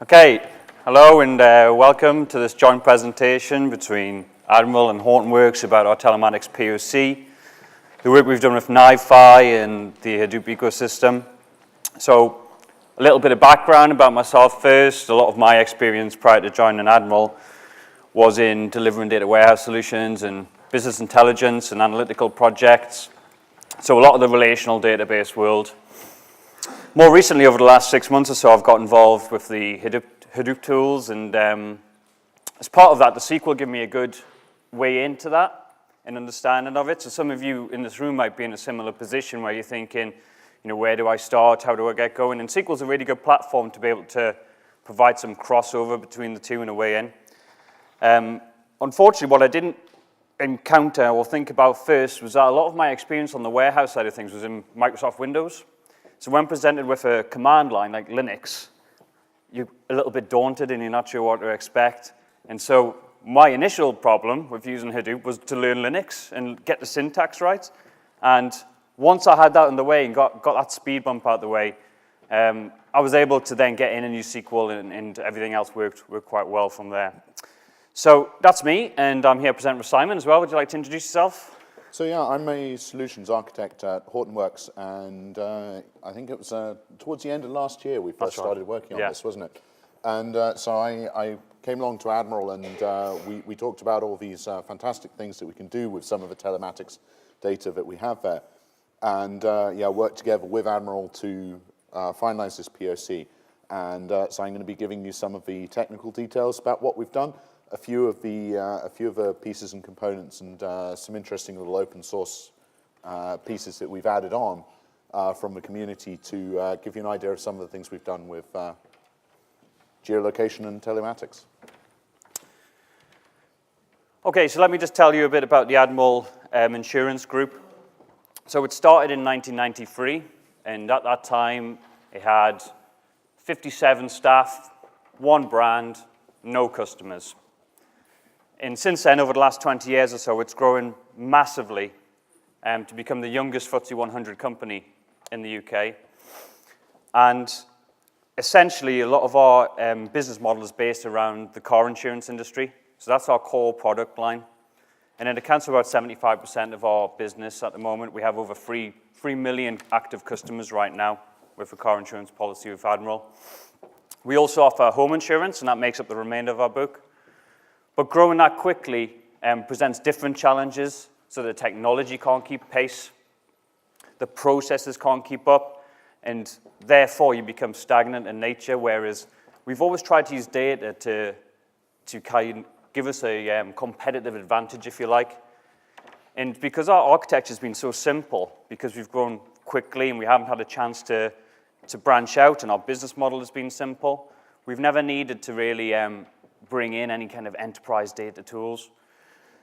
Okay, hello and welcome to this joint presentation between Admiral and Hortonworks about our telematics POC, the work we've done with Nifi and the Hadoop ecosystem. So, a little bit of background about myself first. A lot of my experience prior to joining Admiral was in delivering data warehouse solutions and business intelligence and analytical projects. So a lot of the relational database world. More recently, over the last 6 months or so, I've got involved with the Hadoop tools, and as part of that, the SQL gave me a good way into that and understanding of it. So some of you in this room might be in a similar position where you're thinking, where do I start? How do I get going? And SQL is a really good platform to be able to provide some crossover between the two and a way in. Unfortunately, what I didn't encounter or think about first was that a lot of my experience on the warehouse side of things was in Microsoft Windows. So when presented with a command line like Linux, you're a little bit daunted and you're not sure what to expect. And so my initial problem with using Hadoop was to learn Linux and get the syntax right. And once I had that in the way and got that speed bump out of the way, I was able to then get in and use SQL, and everything else worked quite well from there. So that's me, and I'm here to present with Simon as well. Would you like to introduce yourself? So yeah, I'm a solutions architect at Hortonworks, and I think it was towards the end of last year we first started working on this, wasn't it? And so I came along to Admiral, and we talked about all these fantastic things that we can do with some of the telematics data that we have there, and worked together with Admiral to finalize this POC. And so I'm going to be giving you some of the technical details about what we've done, a few of the pieces and components, and some interesting little open source pieces that we've added on from the community to give you an idea of some of the things we've done with geolocation and telematics. Okay, so let me just tell you a bit about the Admiral Insurance Group. So it started in 1993, and at that time it had 57 staff, one brand, no customers. And since then, over the last 20 years or so, it's grown massively to become the youngest FTSE 100 company in the UK. And essentially, a lot of our business model is based around the car insurance industry. So that's our core product line. And it accounts for about 75% of our business at the moment. We have over 3 million active customers right now with a car insurance policy with Admiral. We also offer home insurance, and that makes up the remainder of our book. But growing that quickly presents different challenges. So the technology can't keep pace, the processes can't keep up, and therefore you become stagnant in nature, whereas we've always tried to use data to kind of give us a competitive advantage, if you like. And because our architecture has been so simple, because we've grown quickly and we haven't had a chance to branch out, and our business model has been simple, we've never needed to really bring in any kind of enterprise data tools.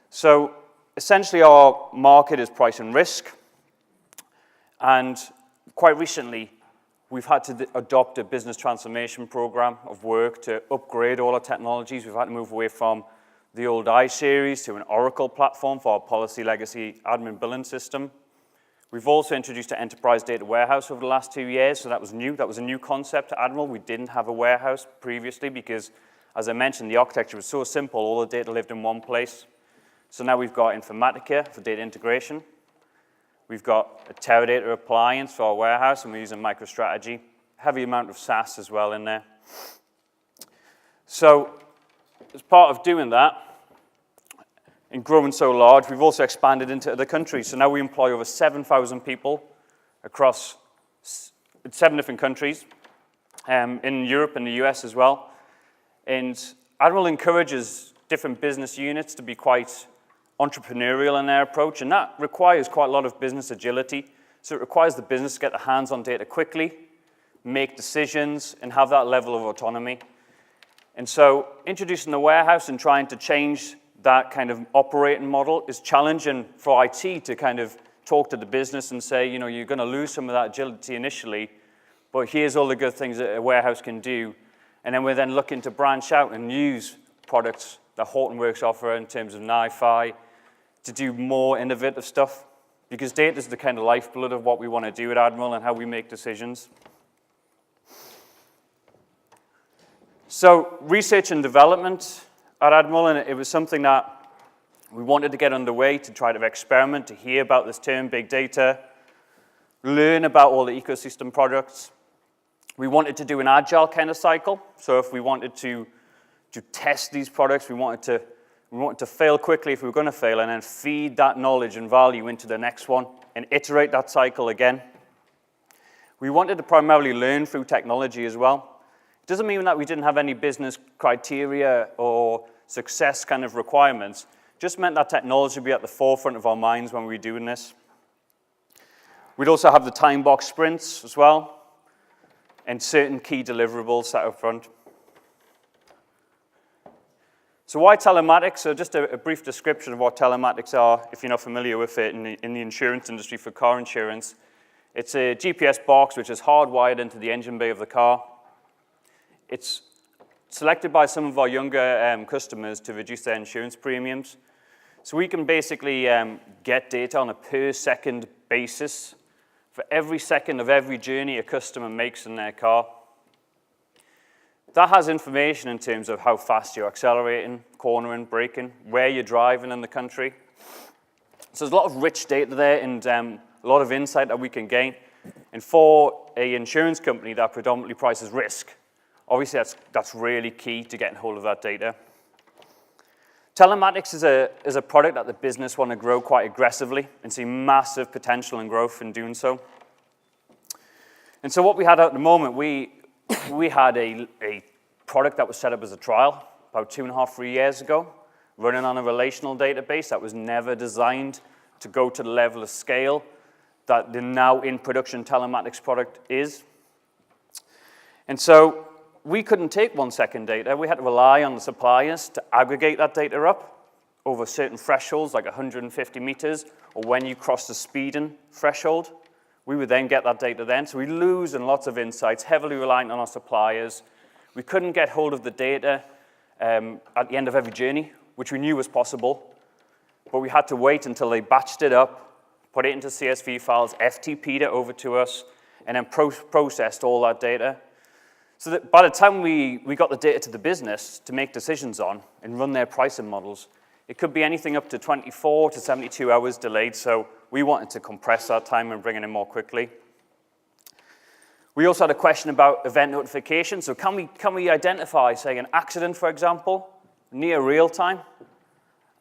So essentially our market is price and risk, and quite recently we've had to adopt a business transformation program of work to upgrade all our technologies. We've had to move away from the old I-series to an Oracle platform for our policy legacy admin billing system. We've also introduced an enterprise data warehouse over the last 2 years, so that was new. That was a new concept to Admiral. We didn't have a warehouse previously because, as I mentioned, the architecture was so simple, all the data lived in one place. So now we've got Informatica for data integration. We've got a Teradata appliance for our warehouse, and we're using MicroStrategy. Heavy amount of SAS as well in there. So as part of doing that, and growing so large, we've also expanded into other countries. So now we employ over 7,000 people across 7 different countries, in Europe and the US as well. And Admiral encourages different business units to be quite entrepreneurial in their approach, and that requires quite a lot of business agility. So it requires the business to get their hands on data quickly, make decisions, and have that level of autonomy. And so introducing the warehouse and trying to change that kind of operating model is challenging for IT to kind of talk to the business and say, you're going to lose some of that agility initially, but here's all the good things that a warehouse can do. And then we're then looking to branch out and use products that Hortonworks offer in terms of Nifi to do more innovative stuff, because data is the kind of lifeblood of what we want to do at Admiral and how we make decisions. So research and development at Admiral, and it was something that we wanted to get underway to try to experiment, to hear about this term, big data, learn about all the ecosystem products. We wanted to do an agile kind of cycle. So if we wanted to test these products, we wanted to fail quickly if we were going to fail, and then feed that knowledge and value into the next one and iterate that cycle again. We wanted to primarily learn through technology as well. It doesn't mean that we didn't have any business criteria or success kind of requirements. It just meant that technology would be at the forefront of our minds when we were doing this. We'd also have the time box sprints as well, and certain key deliverables set up front. So why telematics? So just a brief description of what telematics are, if you're not familiar with it in the insurance industry for car insurance. It's a GPS box which is hardwired into the engine bay of the car. It's selected by some of our younger customers to reduce their insurance premiums. So we can basically get data on a per second basis for every second of every journey a customer makes in their car. That has information in terms of how fast you're accelerating, cornering, braking, where you're driving in the country. So there's a lot of rich data there and a lot of insight that we can gain. And for an insurance company that predominantly prices risk, obviously that's really key to getting hold of that data. Telematics is a product that the business want to grow quite aggressively and see massive potential and growth in doing so. And so what we had at the moment, we had a product that was set up as a trial about 2.5, 3 years ago, running on a relational database that was never designed to go to the level of scale that the now in production telematics product is. And so we couldn't take 1 second data. We had to rely on the suppliers to aggregate that data up over certain thresholds, like 150 meters, or when you cross the speeding threshold. We would then get that data then. So we lose in lots of insights, heavily reliant on our suppliers. We couldn't get hold of the data at the end of every journey, which we knew was possible. But we had to wait until they batched it up, put it into CSV files, FTP'd it over to us, and then processed all that data. So that by the time we got the data to the business to make decisions on and run their pricing models, it could be anything up to 24 to 72 hours delayed. So we wanted to compress that time and bring it in more quickly. We also had a question about event notification. So can we identify, say, an accident, for example, near real time,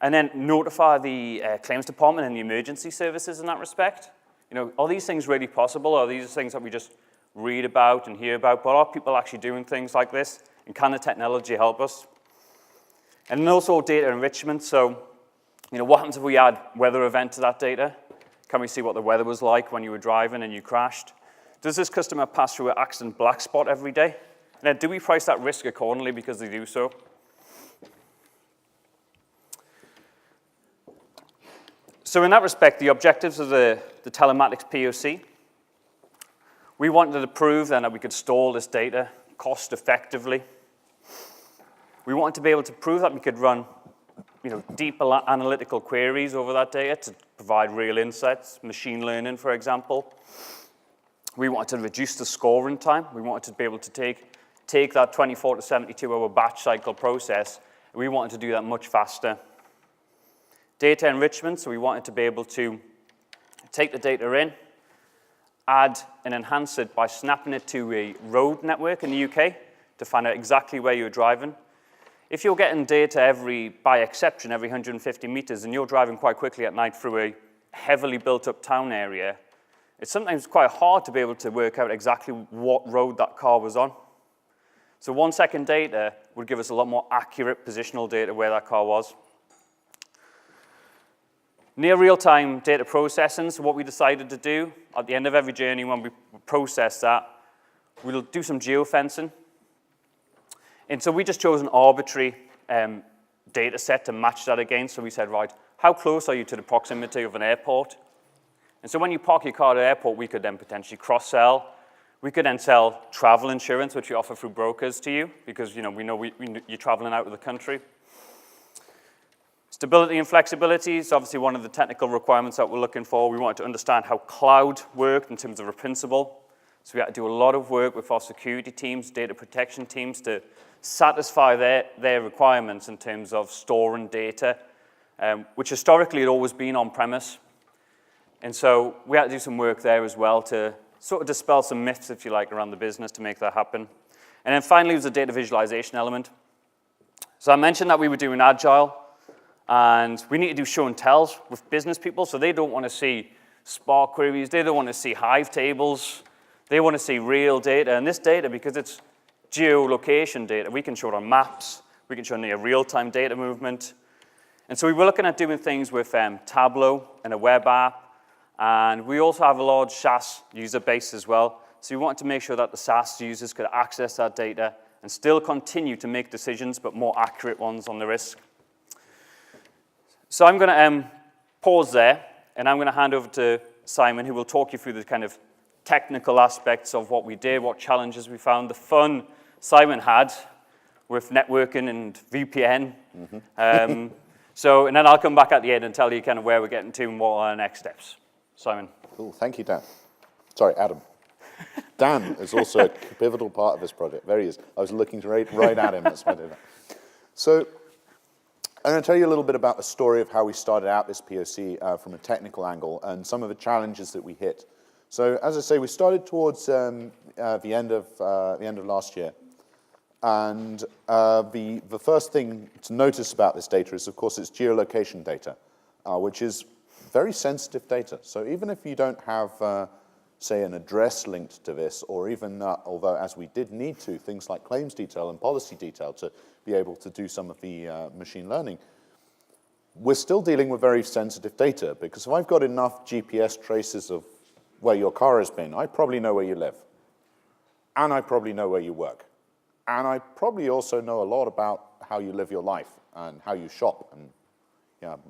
and then notify the claims department and the emergency services in that respect? You know, are these things really possible? Or are these things that we just read about and hear about? But are people actually doing things like this? And can the technology help us? And then also data enrichment. So, you know, what happens if we add weather event to that data? Can we see what the weather was like when you were driving and you crashed? Does this customer pass through an accident black spot every day? And then do we price that risk accordingly because they do so? So in that respect, the objectives of the telematics POC, we wanted to prove then that we could store this data cost effectively. We wanted to be able to prove that we could run, you know, deep analytical queries over that data to provide real insights, machine learning, for example. We wanted to reduce the scoring time. We wanted to be able to take that 24 to 72 hour batch cycle process, and we wanted to do that much faster. Data enrichment, so we wanted to be able to take the data in, add and enhance it by snapping it to a road network in the UK to find out exactly where you're driving. If you're getting data by exception, every 150 meters, and you're driving quite quickly at night through a heavily built up town area, it's sometimes quite hard to be able to work out exactly what road that car was on. So 1 second data would give us a lot more accurate positional data where that car was. Near real-time data processing, so what we decided to do at the end of every journey when we process that, we'll do some geofencing. And so we just chose an arbitrary data set to match that against. So we said, right, how close are you to the proximity of an airport? And so when you park your car at the airport, we could then potentially cross-sell. We could then sell travel insurance, which we offer through brokers to you, because we know you're traveling out of the country. Stability and flexibility is obviously one of the technical requirements that we're looking for. We wanted to understand how cloud worked in terms of a principle. So we had to do a lot of work with our security teams, data protection teams, to satisfy their requirements in terms of storing data, which historically had always been on-premise. And so we had to do some work there as well to sort of dispel some myths, if you like, around the business to make that happen. And then finally was the data visualization element. So I mentioned that we were doing Agile, and we need to do show and tells with business people, so they don't want to see Spark queries, they don't want to see Hive tables, they want to see real data. And this data, because it's geolocation data, we can show it on maps, we can show near real-time data movement. And so we were looking at doing things with Tableau and a web app, and we also have a large SAS user base as well. So we wanted to make sure that the SAS users could access that data and still continue to make decisions, but more accurate ones on the risk. So I'm going to pause there, and I'm going to hand over to Simon, who will talk you through the kind of technical aspects of what we did, what challenges we found, the fun Simon had with networking and VPN. Mm-hmm. And then I'll come back at the end and tell you kind of where we're getting to and what are our next steps. Simon. Cool, thank you, Dan. Sorry, Adam. Dan is also a pivotal part of this project. There he is. I was looking right at him. That's why I did that. So I'm going to tell you a little bit about the story of how we started out this POC from a technical angle and some of the challenges that we hit. So as I say, we started towards the end of last year. And the first thing to notice about this data is, of course, it's geolocation data, which is very sensitive data. So even if you don't have say, an address linked to this, or even, although as we did need to, things like claims detail and policy detail to be able to do some of the machine learning, we're still dealing with very sensitive data, because if I've got enough GPS traces of where your car has been, I probably know where you live, and I probably know where you work, and I probably also know a lot about how you live your life and how you shop, and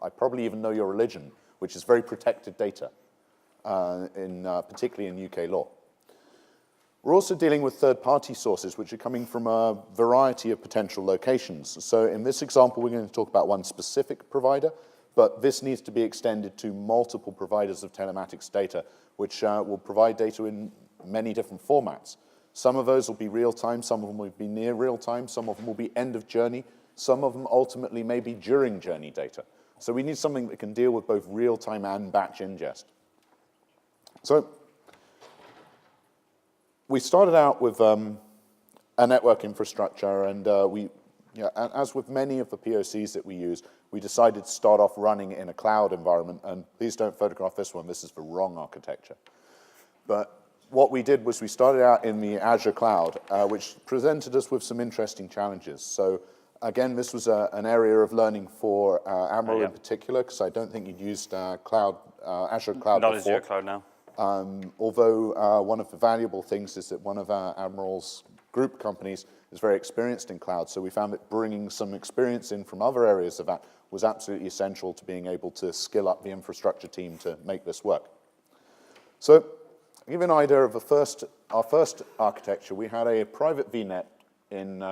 I probably even know your religion, which is very protected data. Particularly in UK law. We're also dealing with third-party sources which are coming from a variety of potential locations. So in this example, we're going to talk about one specific provider, but this needs to be extended to multiple providers of telematics data, which will provide data in many different formats. Some of those will be real-time, some of them will be near real-time, some of them will be end-of-journey, some of them ultimately may be during-journey data. So we need something that can deal with both real-time and batch ingest. So we started out with a network infrastructure, and as with many of the POCs that we use, we decided to start off running in a cloud environment. And please don't photograph this one. This is the wrong architecture. But what we did was we started out in the Azure cloud, which presented us with some interesting challenges. So again, this was an area of learning for Admiral in particular, because I don't think you'd used Azure Cloud before. Not Azure Cloud now. Although one of the valuable things is that one of our Admiral's group companies is very experienced in cloud, so we found that bringing some experience in from other areas of that was absolutely essential to being able to skill up the infrastructure team to make this work. So, to give you an idea of our first architecture, we had a private VNet in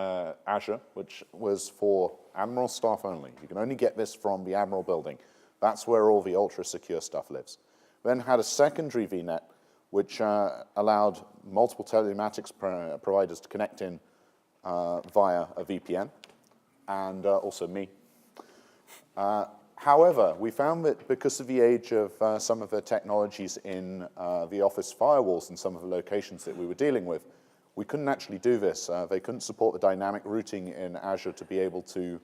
Azure, which was for Admiral staff only. You can only get this from the Admiral building. That's where all the ultra-secure stuff lives. Then had a secondary VNet, which allowed multiple telematics providers to connect in via a VPN, and also me. However, we found that because of the age of some of the technologies in the office firewalls in some of the locations that we were dealing with, we couldn't actually do this. They couldn't support the dynamic routing in Azure to be able to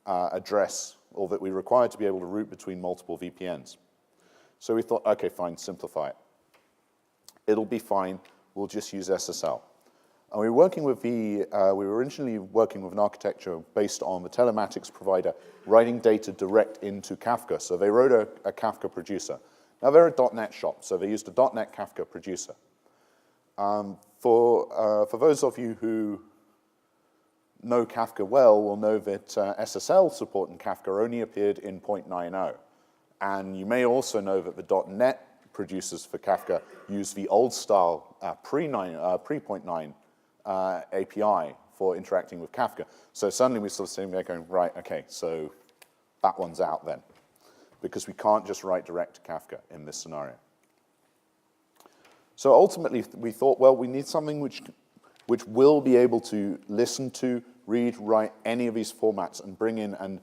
address, or that we required to be able to route between multiple VPNs. So we thought, okay, fine, simplify it. It'll be fine, we'll just use SSL. And we were originally working with an architecture based on the telematics provider writing data direct into Kafka. So they wrote a Kafka producer. Now they're a .NET shop, so they used a .NET Kafka producer. For those of you who know Kafka well will know that SSL support in Kafka only appeared in 0.90. And you may also know that the .NET producers for Kafka use the old style pre-0.9 API for interacting with Kafka. So suddenly we're sort of sitting there going, right, okay, so that one's out then, because we can't just write direct to Kafka in this scenario. So ultimately, we thought, well, we need something which will be able to listen to, read, write any of these formats and bring in and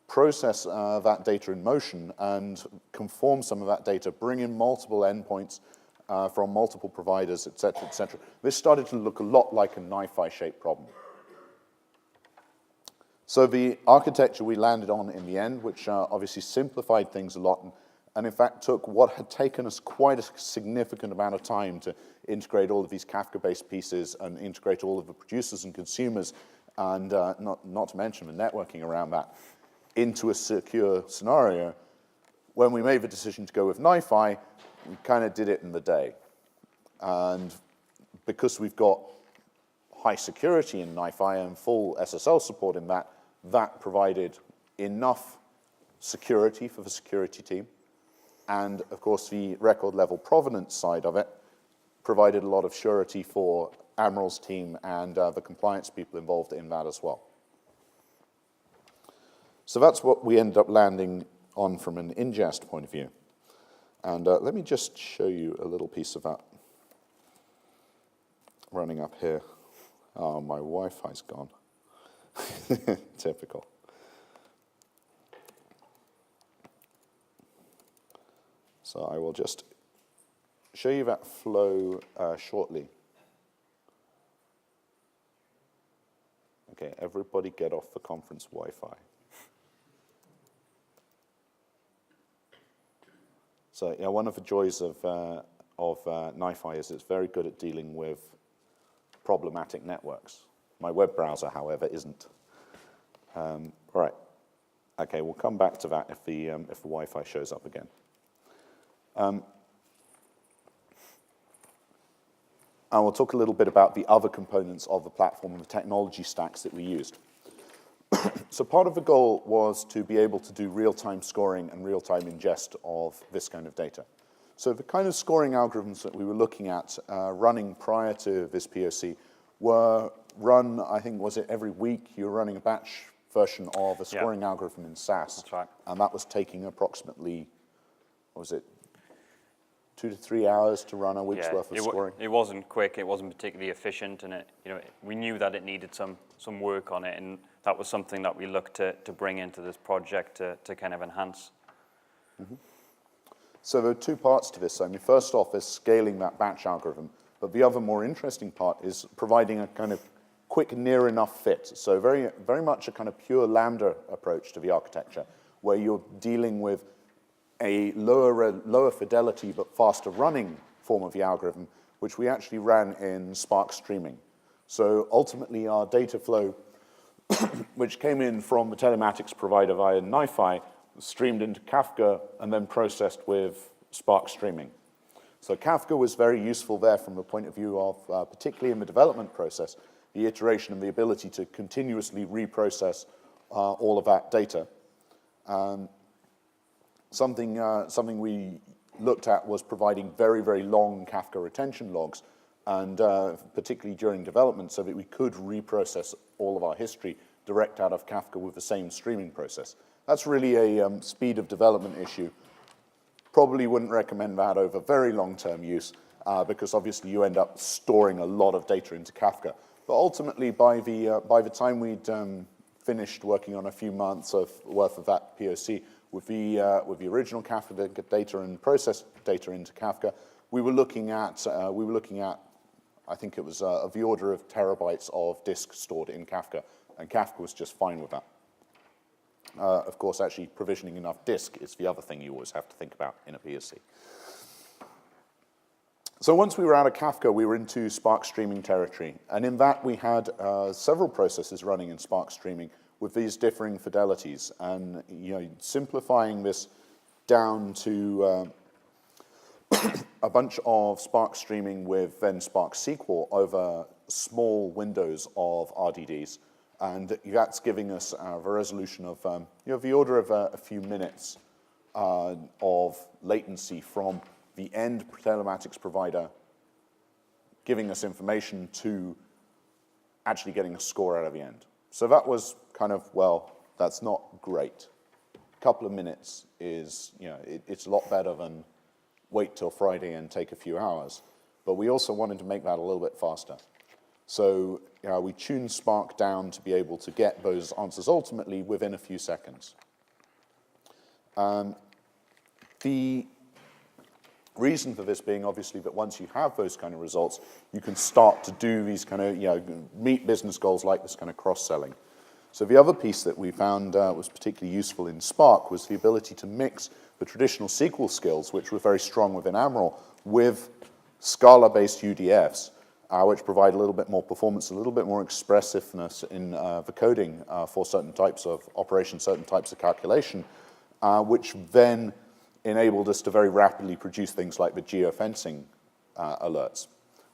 process that data in motion and conform some of that data, bring in multiple endpoints from multiple providers, et cetera, et cetera. This started to look a lot like a Nifi-shaped problem. So the architecture we landed on in the end, which obviously simplified things a lot, and in fact took what had taken us quite a significant amount of time to integrate all of these Kafka-based pieces and integrate all of the producers and consumers, and not to mention the networking around that, into a secure scenario. When we made the decision to go with Nifi, we kind of did it in the day. And because we've got high security in Nifi and full SSL support in that, that provided enough security for the security team. And of course, the record level provenance side of it provided a lot of surety for Admiral's team and the compliance people involved in that as well. So that's what we ended up landing on from an ingest point of view. And let me just show you a little piece of that running up here. Oh, my Wi-Fi's gone. Typical. So I will just show you that flow shortly. Okay, everybody get off the conference Wi-Fi. So yeah, one of the joys of Nifi is it's very good at dealing with problematic networks. My web browser, however, isn't. All right. Okay, we'll come back to that if the Wi-Fi shows up again. I will talk a little bit about the other components of the platform and the technology stacks that we used. So part of the goal was to be able to do real-time scoring and real-time ingest of this kind of data. So the kind of scoring algorithms that we were looking at running prior to this POC were run, I think, was it every week you were running a batch version of a scoring algorithm in SAS. That's right. And that was taking approximately, what was it, 2 to 3 hours to run a week's worth of scoring. It wasn't quick, it wasn't particularly efficient, and we knew that it needed some work on it, and that was something that we looked to bring into this project to kind of enhance. Mm-hmm. So there are two parts to this. I mean, first off is scaling that batch algorithm, but the other more interesting part is providing a kind of quick near enough fit. So very, very much a kind of pure Lambda approach to the architecture, where you're dealing with a lower fidelity but faster running form of the algorithm, which we actually ran in Spark streaming. So ultimately our data flow, which came in from the telematics provider via Nifi, was streamed into Kafka and then processed with Spark streaming. So Kafka was very useful there from the point of view of, particularly in the development process, the iteration and the ability to continuously reprocess all of that data. Something we looked at was providing very, very long Kafka retention logs, and particularly during development, so that we could reprocess all of our history direct out of Kafka with the same streaming process. That's really a speed of development issue. Probably wouldn't recommend that over very long-term use, because obviously you end up storing a lot of data into Kafka. But ultimately, by the time we'd finished working on a few months worth of that POC, with the original Kafka data and processed data into Kafka, we were looking at, I think it was of the order of terabytes of disk stored in Kafka, and Kafka was just fine with that. Of course, actually provisioning enough disk is the other thing you always have to think about in a POC. So once we were out of Kafka, we were into Spark streaming territory, and in that we had several processes running in Spark streaming with these differing fidelities, and simplifying this down to a bunch of Spark streaming with then Spark SQL over small windows of RDDs, and that's giving us a resolution of the order of a few minutes of latency from the end telematics provider giving us information to actually getting a score out of the end. So that was kind of, well, that's not great. A couple of minutes is, it's a lot better than wait till Friday and take a few hours. but we also wanted to make that a little bit faster. So we tuned Spark down to be able to get those answers ultimately within a few seconds. The reason for this being obviously that once you have those kind of results, you can start to do these kind of, meet business goals like this kind of cross-selling. So the other piece that we found was particularly useful in Spark was the ability to mix the traditional SQL skills, which were very strong within Admiral, with Scala-based UDFs, which provide a little bit more performance, a little bit more expressiveness in the coding for certain types of operations, certain types of calculation, which then enabled us to very rapidly produce things like the geofencing alerts,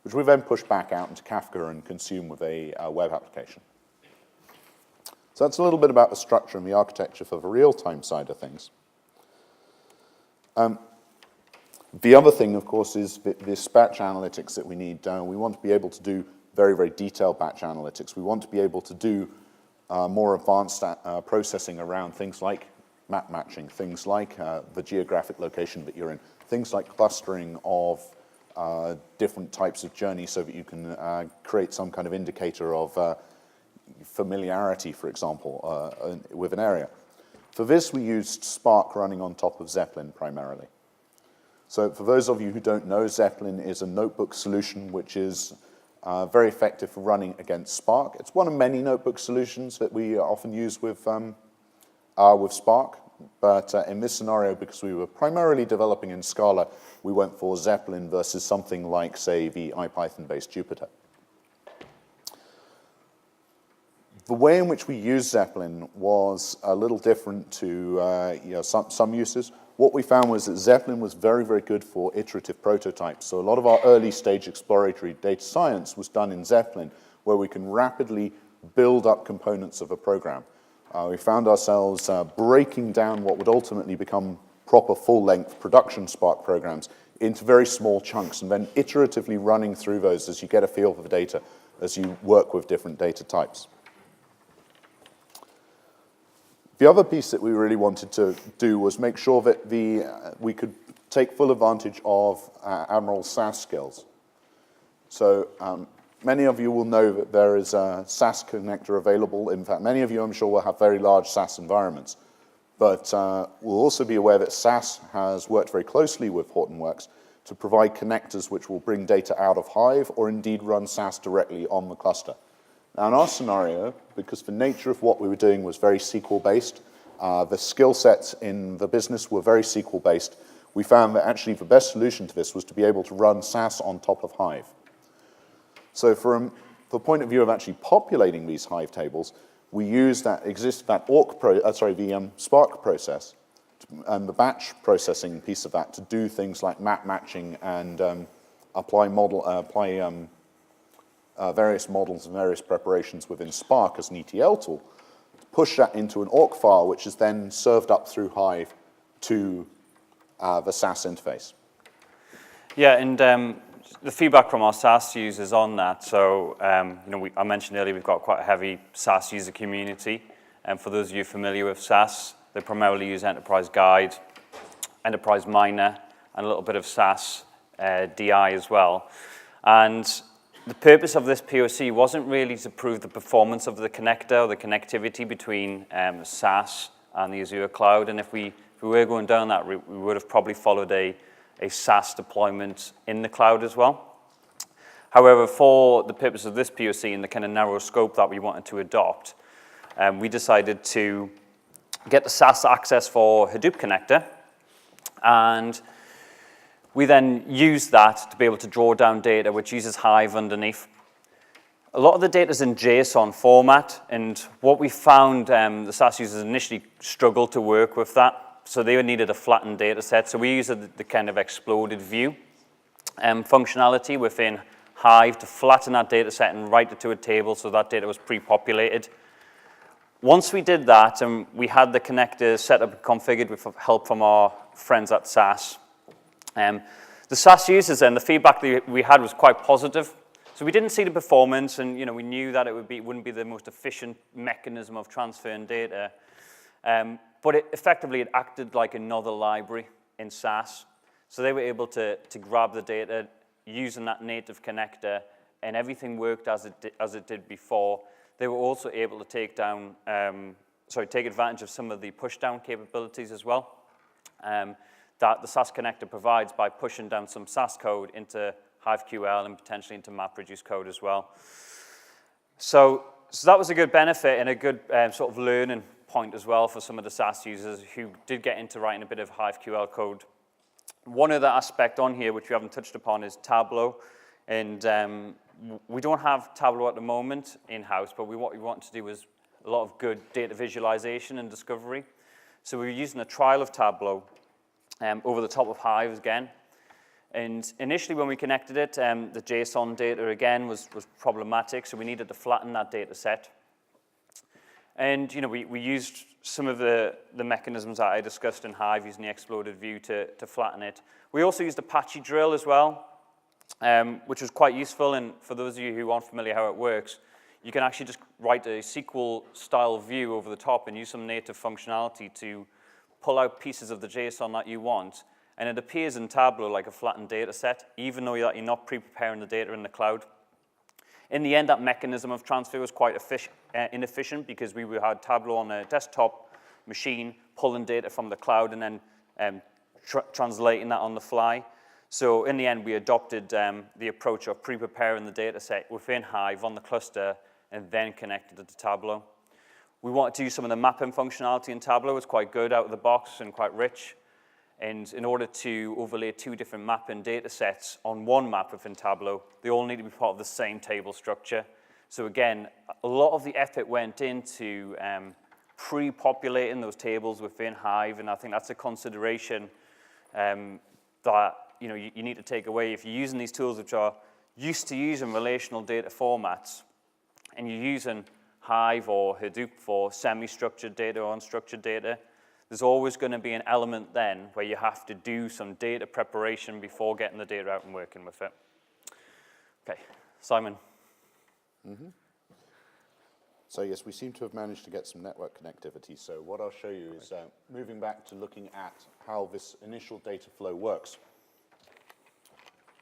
which we then push back out into Kafka and consume with a web application. So that's a little bit about the structure and the architecture for the real-time side of things. The other thing, of course, is this batch analytics that we need. We want to be able to do very, very detailed batch analytics. We want to be able to do more advanced processing around things like map matching, things like the geographic location that you're in, things like clustering of different types of journeys so that you can create some kind of indicator of familiarity, for example, with an area. For this, we used Spark running on top of Zeppelin primarily. So for those of you who don't know, Zeppelin is a notebook solution which is very effective for running against Spark. It's one of many notebook solutions that we often use with Spark, but in this scenario, because we were primarily developing in Scala, we went for Zeppelin versus something like, say, the IPython-based Jupyter. The way in which we used Zeppelin was a little different to some uses. What we found was that Zeppelin was very, very good for iterative prototypes. So a lot of our early stage exploratory data science was done in Zeppelin, where we can rapidly build up components of a program. We found ourselves breaking down what would ultimately become proper full-length production Spark programs into very small chunks, and then iteratively running through those as you get a feel for the data, as you work with different data types. The other piece that we really wanted to do was make sure that we could take full advantage of Admiral's SAS skills. So many of you will know that there is a SAS Connector available. In fact, many of you, I'm sure, will have very large SAS environments. But we'll also be aware that SAS has worked very closely with Hortonworks to provide connectors which will bring data out of Hive or indeed run SAS directly on the cluster. Now, in our scenario, because the nature of what we were doing was very SQL-based, the skill sets in the business were very SQL-based, we found that actually the best solution to this was to be able to run SAS on top of Hive. So from the point of view of actually populating these Hive tables, we used the Spark process and the batch processing piece of that to do things like map matching and apply various models and various preparations within Spark as an ETL tool, push that into an awk file, which is then served up through Hive to the SAS interface. Yeah, and the feedback from our SAS users on that, so I mentioned earlier we've got quite a heavy SAS user community, and for those of you familiar with SAS, they primarily use Enterprise Guide, Enterprise Miner, and a little bit of SAS DI as well. And the purpose of this POC wasn't really to prove the performance of the connector or the connectivity between SAS and the Azure cloud. And if we were going down that route, we would have probably followed a SAS deployment in the cloud as well. However, for the purpose of this POC and the kind of narrow scope that we wanted to adopt, we decided to get the SAS access for Hadoop connector, and we then use that to be able to draw down data which uses Hive underneath. A lot of the data is in JSON format, and what we found, the SAS users initially struggled to work with that, so they needed a flattened data set. So we used the kind of exploded view functionality within Hive to flatten that data set and write it to a table so that data was pre-populated. Once we did that, and we had the connector set up and configured with help from our friends at SAS, the SAS users then, the feedback that we had was quite positive. So we didn't see the performance, and we knew that it wouldn't be the most efficient mechanism of transferring data. But it acted like another library in SAS. So they were able to grab the data, using that native connector and everything worked as it did before, they were also able to take advantage of some of the push-down capabilities as well that the SAS Connector provides by pushing down some SAS code into HiveQL and potentially into MapReduce code as well. So that was a good benefit and a good sort of learning point as well for some of the SAS users who did get into writing a bit of HiveQL code. One other aspect on here, which we haven't touched upon, is Tableau. And we don't have Tableau at the moment in-house, but what we want to do is a lot of good data visualization and discovery. So we're using a trial of Tableau over the top of Hive again. And initially when we connected it, the JSON data again was problematic, so we needed to flatten that data set. And we used some of the mechanisms that I discussed in Hive using the exploded view to flatten it. We also used Apache Drill as well, which was quite useful. And for those of you who aren't familiar how it works, you can actually just write a SQL-style view over the top and use some native functionality to pull out pieces of the JSON that you want. And it appears in Tableau like a flattened data set, even though you're not pre-preparing the data in the cloud. In the end, that mechanism of transfer was quite inefficient because we had Tableau on a desktop machine, pulling data from the cloud and then translating that on the fly. So in the end, we adopted the approach of pre-preparing the data set within Hive on the cluster and then connected it to Tableau. We wanted to use some of the mapping functionality in Tableau. It's quite good out of the box and quite rich. And in order to overlay two different mapping data sets on one map within Tableau, they all need to be part of the same table structure. So again, a lot of the effort went into pre-populating those tables within Hive, and I think that's a consideration that you need to take away. If you're using these tools which are used to using relational data formats, and you're using Hive or Hadoop for semi-structured data or unstructured data, there's always going to be an element then where you have to do some data preparation before getting the data out and working with it. Okay, Simon. Mm-hmm. So yes, we seem to have managed to get some network connectivity. So what I'll show you is moving back to looking at how this initial data flow works.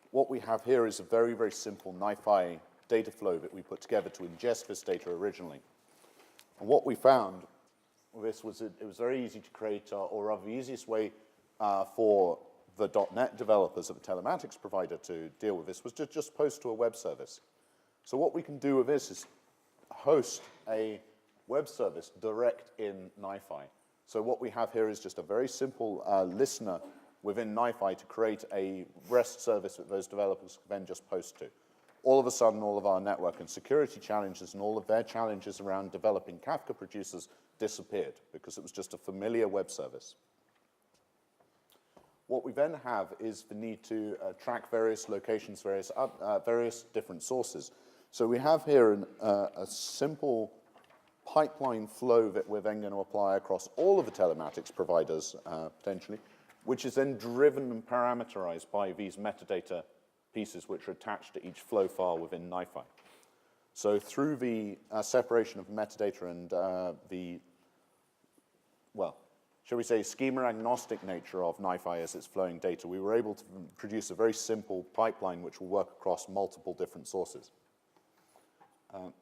What we have here is a very, very simple Nifi data flow that we put together to ingest this data originally. And what we found this was it was very easy to create, or rather the easiest way for the .NET developers of the telematics provider to deal with this was to just post to a web service. So what we can do with this is host a web service direct in Nifi. So what we have here is just a very simple listener within Nifi to create a REST service that those developers can then just post to. All of a sudden, all of our network and security challenges and all of their challenges around developing Kafka producers disappeared because it was just a familiar web service. What we then have is the need to track various locations, various different sources. So we have here a simple pipeline flow that we're then going to apply across all of the telematics providers, potentially, which is then driven and parameterized by these metadata pieces which are attached to each flow file within Nifi. So through the separation of metadata and shall we say, schema-agnostic nature of Nifi as it's flowing data, we were able to produce a very simple pipeline which will work across multiple different sources. So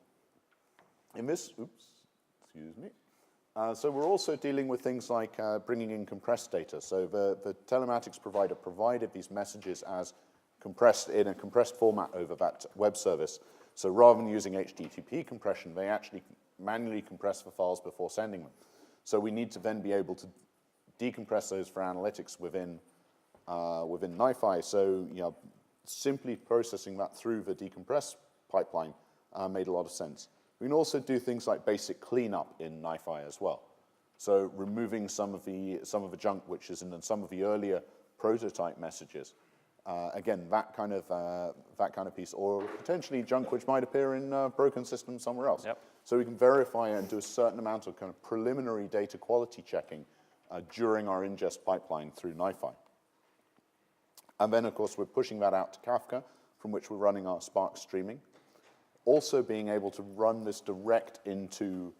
we're also dealing with things like bringing in compressed data. So the telematics provider provided these messages as compressed in a compressed format over that web service. So rather than using HTTP compression, they actually manually compress the files before sending them. So we need to then be able to decompress those for analytics within Nifi. So simply processing that through the decompress pipeline made a lot of sense. We can also do things like basic cleanup in Nifi as well. So removing some of the junk which is in some of the earlier prototype messages. Again, that kind of piece, or potentially junk which might appear in broken systems somewhere else. Yep. So we can verify and do a certain amount of kind of preliminary data quality checking during our ingest pipeline through Nifi. And then, of course, we're pushing that out to Kafka, from which we're running our Spark streaming. Also being able to run this direct into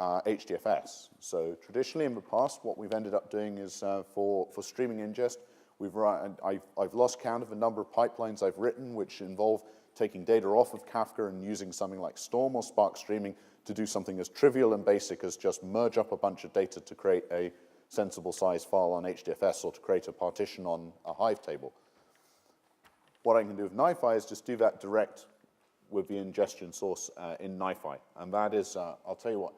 HDFS. So traditionally in the past, what we've ended up doing is for streaming ingest, I've lost count of the number of pipelines I've written which involve taking data off of Kafka and using something like Storm or Spark Streaming to do something as trivial and basic as just merge up a bunch of data to create a sensible size file on HDFS or to create a partition on a hive table. What I can do with Nifi is just do that direct with the ingestion source in Nifi. And that is, I'll tell you what,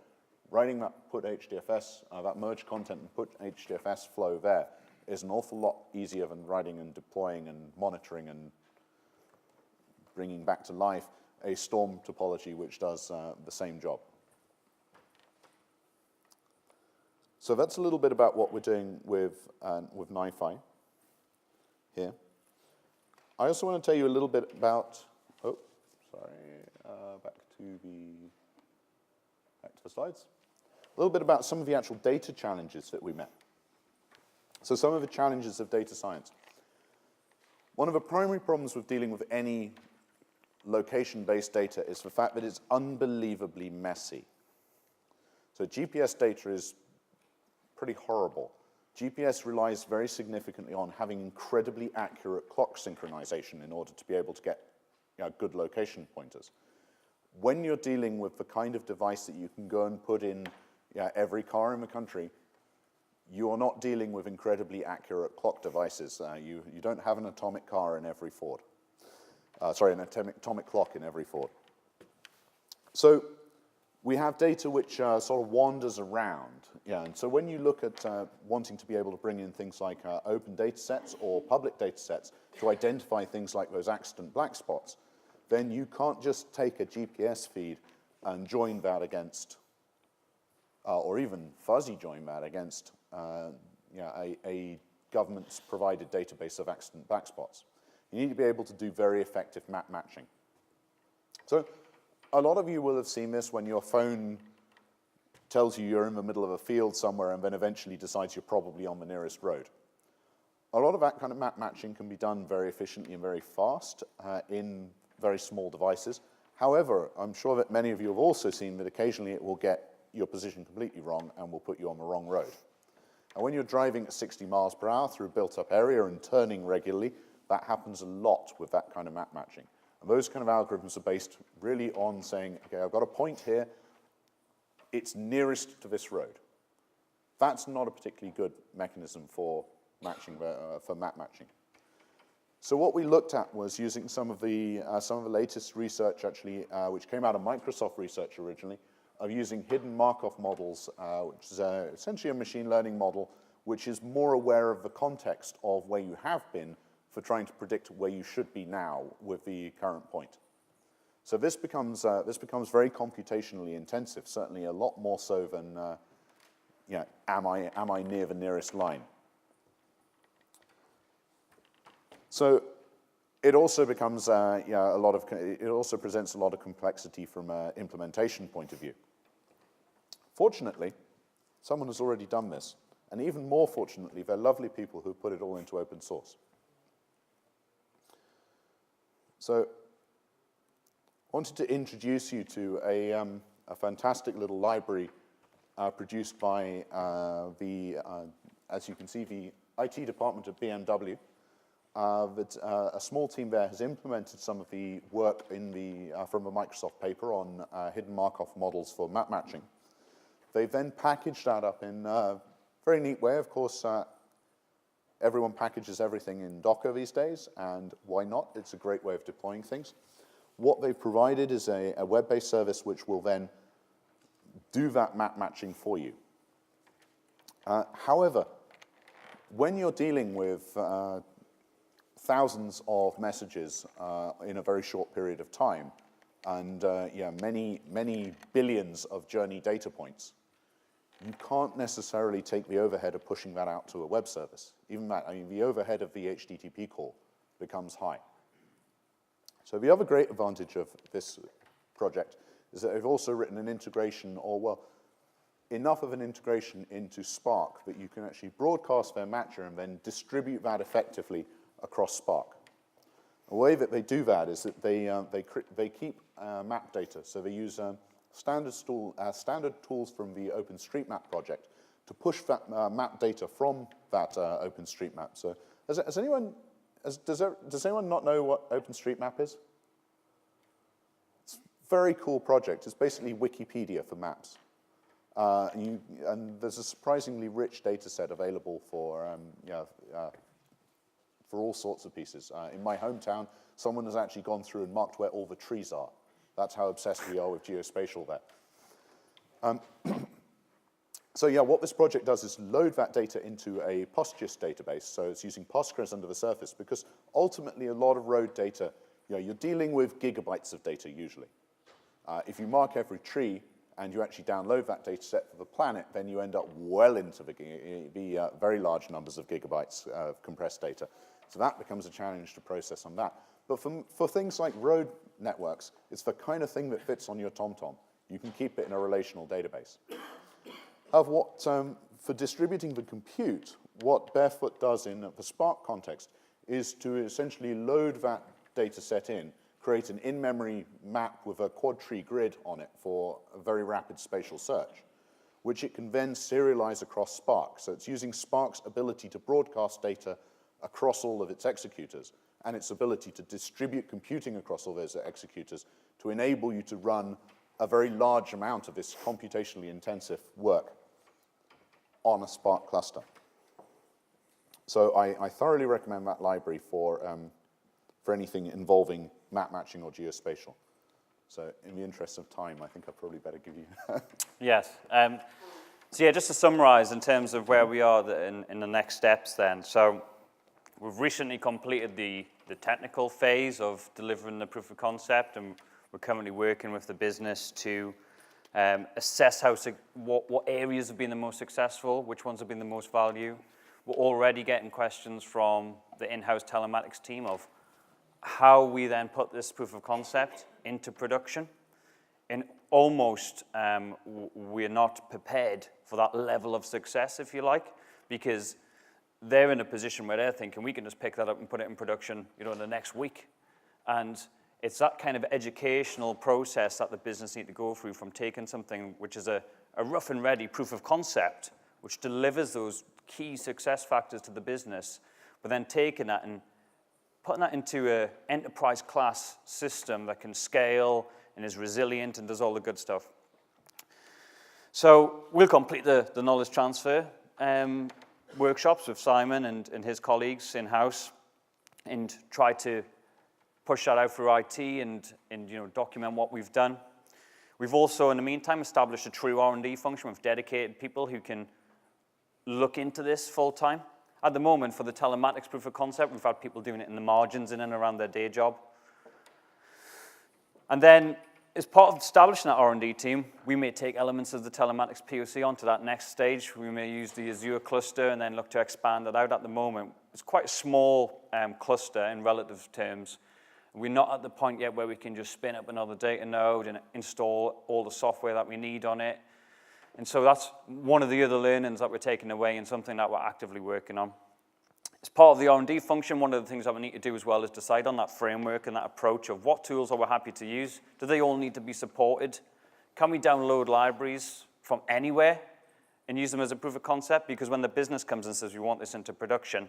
writing that put HDFS, that merge content and put HDFS flow there is an awful lot easier than writing and deploying and monitoring and bringing back to life a Storm topology which does the same job. So that's a little bit about what we're doing with Nifi here. I also want to tell you a little bit about, back to the slides. A little bit about some of the actual data challenges that we met. So some of the challenges of data science. One of the primary problems with dealing with any location-based data is the fact that it's unbelievably messy. So GPS data is pretty horrible. GPS relies very significantly on having incredibly accurate clock synchronization in order to be able to get good location pointers. When you're dealing with the kind of device that you can go and put in every car in the country, you are not dealing with incredibly accurate clock devices. You don't have an atomic car in every Ford. An atomic clock in every Ford. So we have data which sort of wanders around. And so when you look at wanting to be able to bring in things like open data sets or public data sets to identify things like those accident black spots, then you can't just take a GPS feed and join that against, or even fuzzy join that against a government's provided database of accident black spots. You need to be able to do very effective map matching. So a lot of you will have seen this when your phone tells you you're in the middle of a field somewhere and then eventually decides you're probably on the nearest road. A lot of that kind of map matching can be done very efficiently and very fast in very small devices. However, I'm sure that many of you have also seen that occasionally it will get your position completely wrong and will put you on the wrong road. And when you're driving at 60 miles per hour through a built-up area and turning regularly, that happens a lot with that kind of map matching. And those kind of algorithms are based really on saying, okay, I've got a point here, it's nearest to this road. That's not a particularly good mechanism for matching, for map matching. So what we looked at was using some of the latest research, actually, which came out of Microsoft research originally, of using hidden Markov models, which is essentially a machine learning model, which is more aware of the context of where you have been for trying to predict where you should be now with the current point. So this becomes very computationally intensive, certainly a lot more so than, am I near the nearest line? So it also becomes it also presents a lot of complexity from an implementation point of view. Fortunately, someone has already done this, and even more fortunately, they're lovely people who put it all into open source. So I wanted to introduce you to a fantastic little library produced by as you can see, the IT department of BMW. A small team there has implemented some of the work in from a Microsoft paper on hidden Markov models for map matching. They've then packaged that up in a very neat way. Of course, everyone packages everything in Docker these days, and why not? It's a great way of deploying things. What they've provided is a web-based service which will then do that map matching for you. However, when you're dealing with thousands of messages in a very short period of time, and many billions of journey data points, you can't necessarily take the overhead of pushing that out to a web service. Even that, the overhead of the HTTP call becomes high. So the other great advantage of this project is that they've also written an integration, enough of an integration into Spark that you can actually broadcast their matcher and then distribute that effectively across Spark. The way that they do that is that they keep map data. So they use standard tools from the OpenStreetMap project to push that map data from that OpenStreetMap. So Does anyone not know what OpenStreetMap is? It's a very cool project. It's basically Wikipedia for maps. And there's a surprisingly rich data set available for all sorts of pieces. In my hometown, someone has actually gone through and marked where all the trees are. That's how obsessed we are with geospatial there. So yeah, what this project does is load that data into a PostGIS database. So it's using Postgres under the surface, because ultimately a lot of road data, you're dealing with gigabytes of data usually. If you mark every tree and you actually download that data set for the planet, then you end up well into the very large numbers of gigabytes of compressed data. So that becomes a challenge to process on that. But for things like road networks, it's the kind of thing that fits on your TomTom. You can keep it in a relational database. For distributing the compute, what Barefoot does in the Spark context is to essentially load that data set in, create an in-memory map with a quad tree grid on it for a very rapid spatial search, which it can then serialize across Spark. So it's using Spark's ability to broadcast data across all of its executors and its ability to distribute computing across all those executors to enable you to run a very large amount of this computationally intensive work on a Spark cluster. So I thoroughly recommend that library for anything involving map matching or geospatial. So in the interest of time, I think I probably better give you... Yes. So yeah, just to summarize in terms of where we are in the next steps then. So we've recently completed the technical phase of delivering the proof of concept, and we're currently working with the business to assess what areas have been the most successful, which ones have been the most value. We're already getting questions from the in-house telematics team of how we then put this proof of concept into production. And almost we're not prepared for that level of success, if you like, because they're in a position where they're thinking we can just pick that up and put it in production, in the next week. And it's that kind of educational process that the business need to go through, from taking something which is a rough and ready proof of concept, which delivers those key success factors to the business, but then taking that and putting that into an enterprise class system that can scale and is resilient and does all the good stuff. So we'll complete the knowledge transfer workshops with Simon and his colleagues in-house and try to push that out through IT and document what we've done. We've also, in the meantime, established a true R&D function with dedicated people who can look into this full-time. At the moment, for the telematics proof of concept, we've had people doing it in the margins in and around their day job. And then, as part of establishing that R&D team, we may take elements of the telematics POC onto that next stage. We may use the Azure cluster and then look to expand it out. At the moment, it's quite a small cluster in relative terms. We're not at the point yet where we can just spin up another data node and install all the software that we need on it. And so that's one of the other learnings that we're taking away and something that we're actively working on. As part of the R&D function, one of the things that we need to do as well is decide on that framework and that approach of what tools are we happy to use. Do they all need to be supported? Can we download libraries from anywhere and use them as a proof of concept? Because when the business comes and says we want this into production,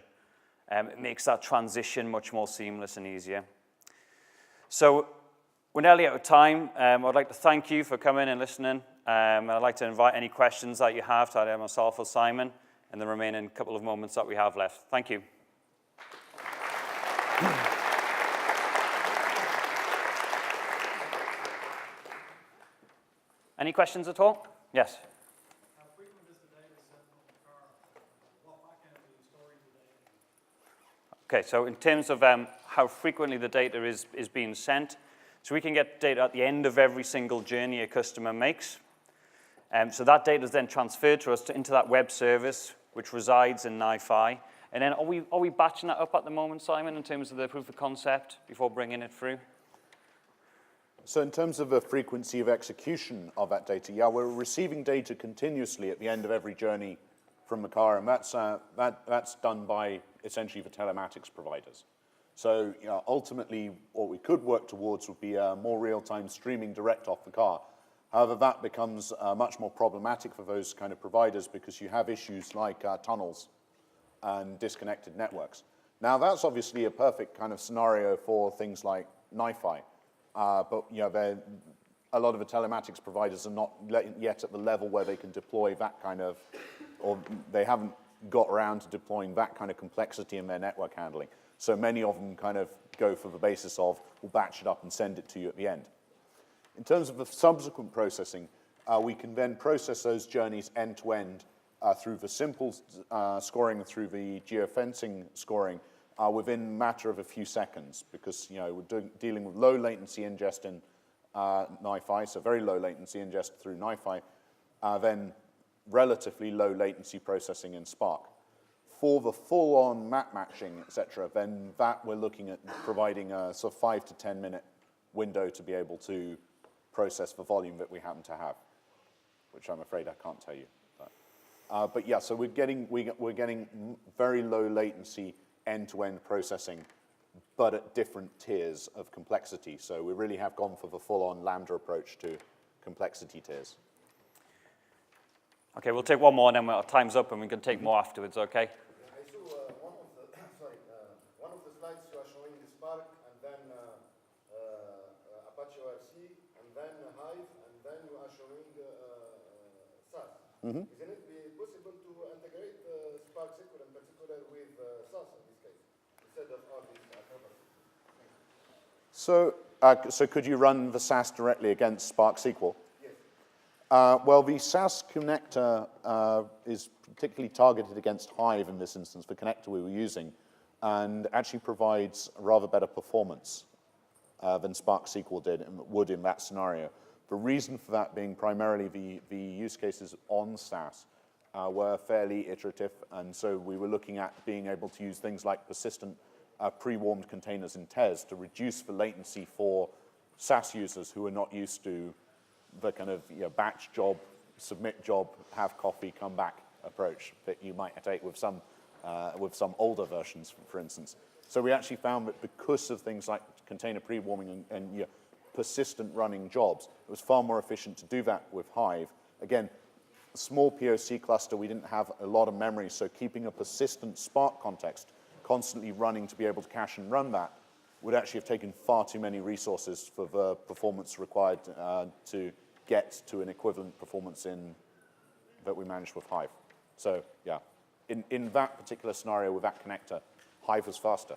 it makes that transition much more seamless and easier. So we're nearly out of time. I'd like to thank you for coming and listening. I'd like to invite any questions that you have to either myself or Simon in the remaining couple of moments that we have left. Thank you. Any questions at all? Yes. How frequent is the data set on the car? What backend are you storing the data in? Okay, so in terms of how frequently the data is being sent, so we can get data at the end of every single journey a customer makes. So that data is then transferred to us into that web service, which resides in Nifi. And then are we batching that up at the moment, Simon, in terms of the proof of concept before bringing it through? So in terms of the frequency of execution of that data, yeah, we're receiving data continuously at the end of every journey from the car, and that's done by essentially the telematics providers. So ultimately, what we could work towards would be more real-time streaming direct off the car. However, that becomes much more problematic for those kind of providers because you have issues like tunnels and disconnected networks. Now, that's obviously a perfect kind of scenario for things like Nifi, but a lot of the telematics providers are not yet at the level where they can deploy that kind of, or they haven't got around to deploying that kind of complexity in their network handling. So many of them kind of go for the basis of, we'll batch it up and send it to you at the end. In terms of the subsequent processing, we can then process those journeys end to end through the simple scoring, through the geofencing scoring, within a matter of a few seconds, because we're dealing with low latency ingest in Nifi, so very low latency ingest through Nifi, then relatively low latency processing in Spark. For the full-on map matching, et cetera, then that we're looking at providing a sort of 5 to 10 minute window to be able to process the volume that we happen to have, which I'm afraid I can't tell you. But yeah, so we're getting very low latency end-to-end processing, but at different tiers of complexity. So we really have gone for the full-on Lambda approach to complexity tiers. Okay, we'll take one more, and then our time's up, and we can take more afterwards, okay? I saw one of the slides you are showing the Spark, and then Apache ORC, and then Hive, and then you are showing SAS. Isn't it possible to integrate Spark SQL in particular with SAS in this case, instead of all these properties? So could you run the SAS directly against Spark SQL? Well, the SAS Connector is particularly targeted against Hive in this instance, the connector we were using, and actually provides rather better performance than Spark SQL would in that scenario. The reason for that being primarily the use cases on SAS were fairly iterative, and so we were looking at being able to use things like persistent pre-warmed containers in TES to reduce the latency for SAS users who are not used to the kind of batch job, submit job, have coffee, come back approach that you might take with some older versions, for instance. So we actually found that because of things like container pre-warming and persistent running jobs, it was far more efficient to do that with Hive. Again, a small POC cluster, we didn't have a lot of memory, so keeping a persistent Spark context constantly running to be able to cache and run that would actually have taken far too many resources for the performance required to get to an equivalent performance that we managed with Hive. So yeah, in that particular scenario with that connector, Hive was faster.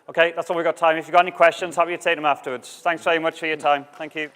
Okay, that's all we've got time. If you've got any questions, happy to take them afterwards. Thanks very much for your time. Thank you.